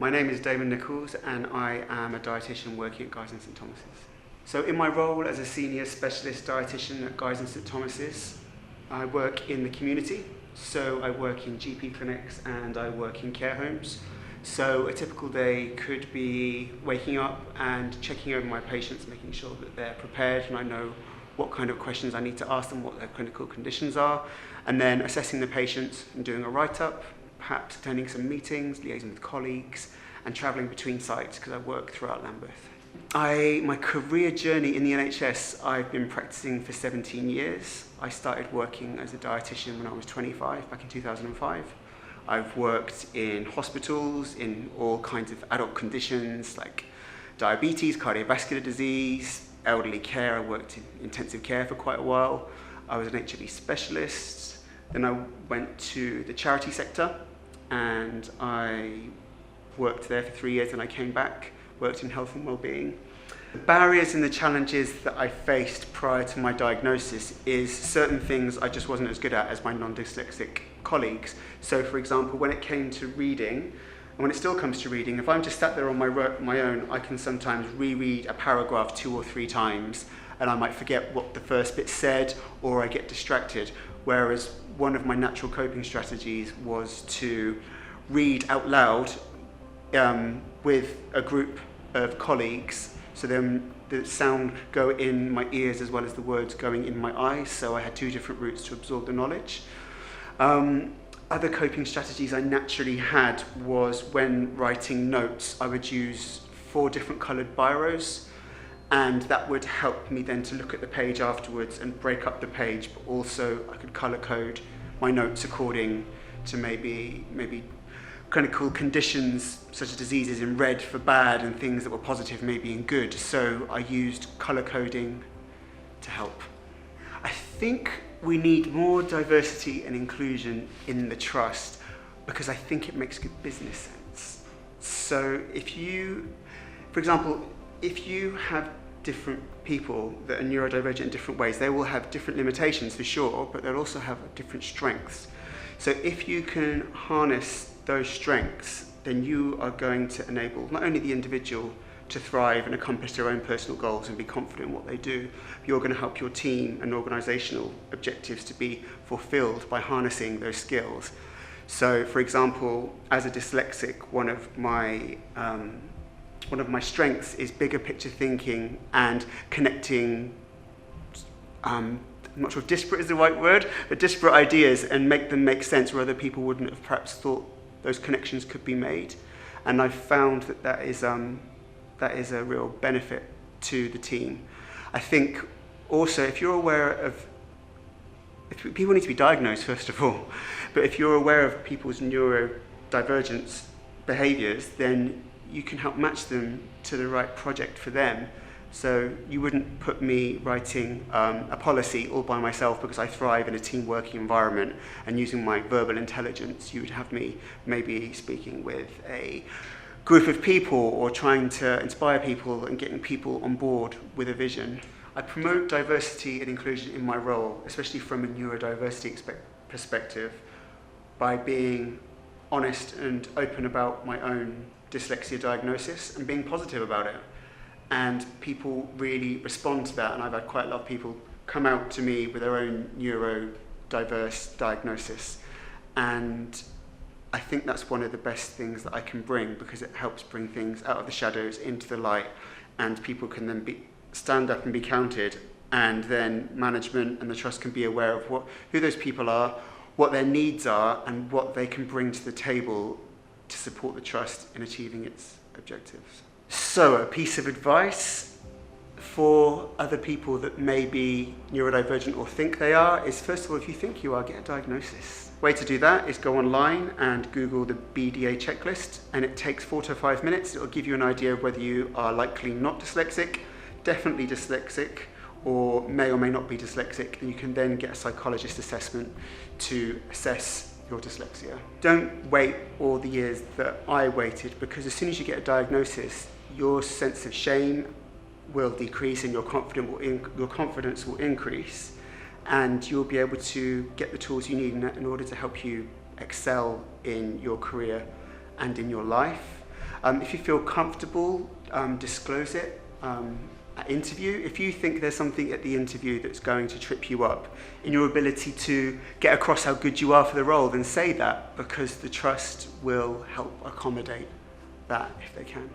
My name is Damon and I am a dietitian working at Guy's and St Thomas's. So in my role as a senior specialist dietitian at Guy's and St Thomas's, I work in the community. So I work in GP clinics and I work in care homes. So a typical day could be waking up and checking over my patients, making sure that they're prepared and I know what kind of questions I need to ask them, what their clinical conditions are, and then assessing the patients and doing a write-up, perhaps attending some meetings, liaising with colleagues, and travelling between sites because I work throughout Lambeth. My career journey in the NHS, I've been practicing for 17 years. I started working as a dietitian when I was 25, back in 2005. I've worked in hospitals, in all kinds of adult conditions like diabetes, cardiovascular disease, elderly care. I worked in intensive care for quite a while. I was an HIV specialist. Then I went to the charity sector and I worked there for 3 years and I came back, worked in health and wellbeing. The barriers and the challenges that I faced prior to my diagnosis is certain things I just wasn't as good at as my non-dyslexic colleagues. So for example, when it came to reading, and when it still comes to reading, if I'm just sat there on my own, I can sometimes reread a paragraph 2 or 3 times and I might forget what the first bit said or I get distracted. Whereas one of my natural coping strategies was to read out loud with a group of colleagues, so then the sound go in my ears as well as the words going in my eyes, so I had 2 different routes to absorb the knowledge. Other coping strategies I naturally had was when writing notes, I would use 4 different coloured biros, and that would help me then to look at the page afterwards and break up the page, but also I could colour code my notes according to maybe clinical conditions such as diseases in red for bad and things that were positive maybe in good. So I used colour coding to help. I think we need more diversity and inclusion in the trust because I think it makes good business sense. So for example, if you have different people that are neurodivergent in different ways, they will have different limitations for sure, but they'll also have different strengths. So if you can harness those strengths, then you are going to enable not only the individual to thrive and accomplish their own personal goals and be confident in what they do, but you're going to help your team and organisational objectives to be fulfilled by harnessing those skills. So for example, as a dyslexic, one of my strengths is bigger picture thinking and connecting, I'm not sure if disparate is the right word, but disparate ideas and make them make sense where other people wouldn't have perhaps thought those connections could be made. And I've found that is a real benefit to the team. I think also if people need to be diagnosed first of all, but if you're aware of people's neurodivergence behaviours, then you can help match them to the right project for them. So you wouldn't put me writing a policy all by myself because I thrive in a team working environment and using my verbal intelligence. You would have me maybe speaking with a group of people or trying to inspire people and getting people on board with a vision. I promote diversity and inclusion in my role, especially from a neurodiversity perspective, by being honest and open about my own dyslexia diagnosis and being positive about it. And people really respond to that, and I've had quite a lot of people come out to me with their own neurodiverse diagnosis, and I think that's one of the best things that I can bring because it helps bring things out of the shadows into the light, and people can then stand up and be counted, and then management and the trust can be aware of who those people are, what their needs are, and what they can bring to the table to support the trust in achieving its objectives. So a piece of advice for other people that may be neurodivergent or think they are is, first of all, if you think you are, get a diagnosis. Way to do that is go online and Google the BDA checklist, and it takes 4 to 5 minutes. It'll give you an idea of whether you are likely not dyslexic, definitely dyslexic, or may not be dyslexic, and you can then get a psychologist assessment to assess your dyslexia. Don't wait all the years that I waited, because as soon as you get a diagnosis, your sense of shame will decrease and your confidence will increase, and you'll be able to get the tools you need in order to help you excel in your career and in your life. If you feel comfortable, disclose it at interview. If you think there's something at the interview that's going to trip you up in your ability to get across how good you are for the role, then say that, because the trust will help accommodate that if they can.